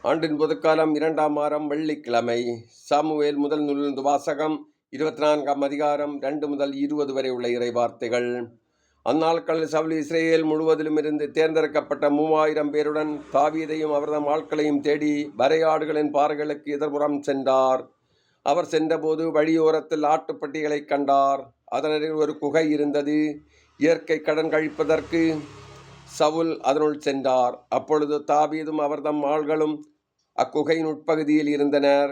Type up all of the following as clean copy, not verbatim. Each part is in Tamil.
ஆண்டின் பொதுக்காலம் 2ஆம் வாரம் வெள்ளிக்கிழமை. சாமுவேல் முதல் நூலிலிருந்து வாசகம். 24ஆம் அதிகாரம் 2 முதல் 20 வரை உள்ள இறை வார்த்தைகள். அந்நாட்களில் சவுல் இஸ்ரேல் முழுவதிலும் இருந்து தேர்ந்தெடுக்கப்பட்ட 3000 பேருடன் தாவீதையும் அவர்தம் ஆட்களையும் தேடி வரையாடுகளின் பாறைகளுக்கு எதிர்புறம் சென்றார். அவர் சென்றபோது வழியோரத்தில் ஆட்டுப்பட்டிகளை கண்டார். அதனில் ஒரு குகை இருந்தது. இயற்கை கடன் கழிப்பதற்கு சவுல் அதனுள் சென்றார். அப்பொழுது தாவீதும் அவர்தம் ஆள்களும் அக்குகையின் உட்பகுதியில் இருந்தனர்.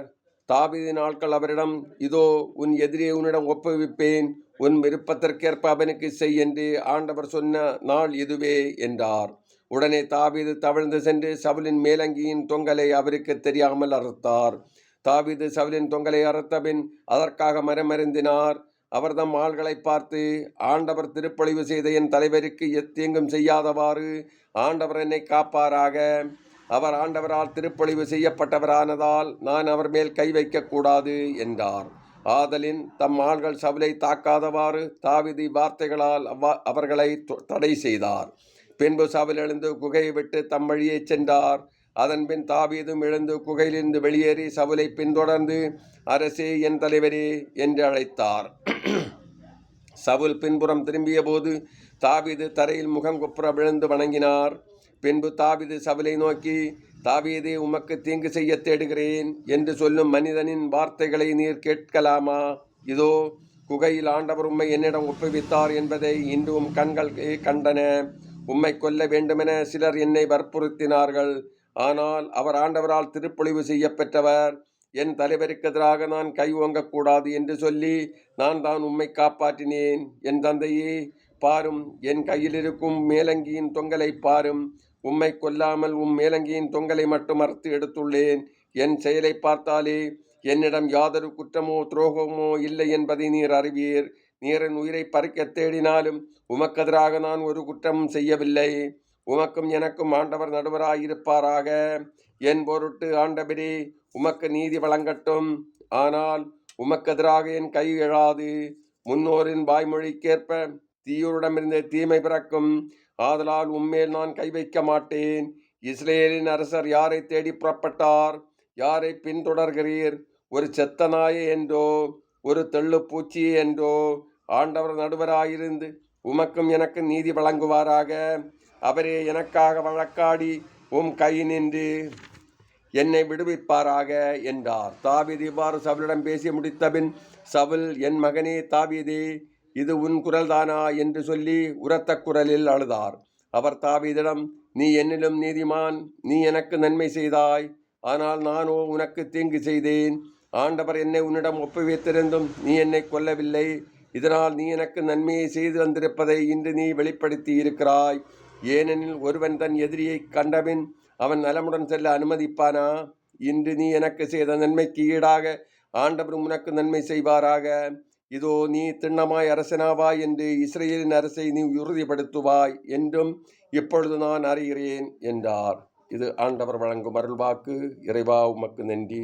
தாவீதின் ஆட்கள் அவரிடம், இதோ உன் எதிரியை உன்னிடம் ஒப்புவிப்பேன், உன் விருப்பத்திற்கேற்ப அவனுக்கு செய் என்று ஆண்டவர் சொன்ன நாள் இதுவே என்றார். உடனே தாவீது தவிழ்ந்து சென்று சவுலின் மேலங்கியின் தொங்கலை அவருக்கு தெரியாமல் அறுத்தார். தாவீது சவுலின் தொங்கலை அறுத்தபின் அதற்காக மரமருந்தினார். அவர்தம் ஆள்களை பார்த்து, ஆண்டவர் திருப்பொழிவு செய்த என் தலைவருக்கு எத்தீங்கும் செய்யாதவாறு ஆண்டவர் என்னை காப்பாராக. அவர் ஆண்டவரால் திருப்பொழிவு செய்யப்பட்டவரானதால் நான் அவர் மேல் கை வைக்கக்கூடாது என்றார். ஆதலின் தம் ஆள்கள் சவுலை தாக்காதவாறு தாவீது வார்த்தைகளால் அவர்களை தடை செய்தார். பின்பு சவுல் எழுந்து குகையை விட்டு தம் வழியே சென்றார். அதன்பின் தாவீதும் எழுந்து குகையிலிருந்து வெளியேறி சவுலை பின்தொடர்ந்து, அரசே, என் தலைவரே என்று அழைத்தார். சவுல் பின்புறம் திரும்பிய போது தாவீது தரையில் முகங்குப்புற விழுந்து வணங்கினார். பின்பு தாவீது சவுலை நோக்கி, தாவீதே, உமக்கு தீங்கு செய்ய தேடுகிறேன் என்று சொல்லும் மனிதனின் வார்த்தைகளை நீர் கேட்கலாமா? இதோ குகையில் ஆண்டவர் உம்மை என்னிடம் ஒப்புவித்தார் என்பதை இன்று உம் கண்கள் கண்டன. உம்மை கொல்ல வேண்டுமென சிலர் என்னை வற்புறுத்தினார்கள். ஆனால் அவர் ஆண்டவரால் திருப்பொழிவு செய்ய பெற்றவர். என் தலைவருக்கு எதிராக நான் கை ஓங்கக்கூடாது என்று சொல்லி நான் தான் உம்மை காப்பாற்றினேன். என் தந்தையே, பாரும், என் கையில் இருக்கும் மேலங்கியின் தொங்கலை பாரும். உம்மை கொல்லாமல் மேலங்கியின் தொங்கலை மட்டும் அறுத்து எடுத்துள்ளேன். என் செயலை பார்த்தாலே என்னிடம் யாதொரு குற்றமோ துரோகமோ இல்லை என்பதை நீர் அறிவீர். நீர் என் உயிரை பறிக்க தேடினாலும் உமக்கெதிராக நான் ஒரு குற்றமும் செய்யவில்லை. உமக்கும் எனக்கும் ஆண்டவர் நடுவராயிருப்பாராக. என் பொருட்டு ஆண்டவரே, உமக்கு நீதி வழங்கட்டும். ஆனால் உமக்கெதிராக என் கை எழாது. முன்னோரின் வாய்மொழிக்கேற்ப தீயோரிடமிருந்து தீமை பிறக்கும். ஆதலால் உம்மேல் நான் கை வைக்க மாட்டேன். இஸ்ரேலின் அரசர் யாரை தேடி புறப்பட்டார்? யாரை பின்தொடர்கிறீர்? ஒரு செத்த நாயை என்றோ ஒரு தெள்ளு பூச்சியை என்றோ? ஆண்டவர் நடுவராயிருந்து உமக்கும் எனக்கு நீதி வழங்குவாராக. அவரே எனக்காக வழக்காடி உம் கை நின்று என்னை விடுவிப்பாராக என்றார். தாவீது இவ்வாறு சவுலிடம் பேசி முடித்தபின் சவுல், என் மகனே தாவீதே, இது உன் குரல்தானா என்று சொல்லி உரத்த குரலில் அழுதார். அவர் தாவீதிடம், நீ என்னிலும் நீதிமான். நீ எனக்கு நன்மை செய்தாய், ஆனால் நானோ உனக்கு தீங்கு செய்தேன். ஆண்டவர் என்னை உன்னிடம் ஒப்புவித்திருந்தும் நீ என்னை கொல்லவில்லை. இதனால் நீ எனக்கு நன்மையை செய்து வந்திருப்பதை இன்று நீ வெளிப்படுத்தி இருக்கிறாய். ஏனெனில் ஒருவன் தன் எதிரியை கண்டபின் அவன் நலமுடன் செல்ல அனுமதிப்பானா? இன்று நீ எனக்கு செய்த நன்மைக்கு ஈடாக ஆண்டவர் உனக்கு நன்மை செய்வாராக. இதோ நீ திண்ணமாய் அரசனாவாய் என்று இஸ்ரேலின் அரசை நீ உறுதிப்படுத்துவாய் என்றும் இப்பொழுது நான் அறிகிறேன் என்றார். இது ஆண்டவர் வழங்கும் அருள்வாக்கு. இறைவா, உமக்கு நன்றி.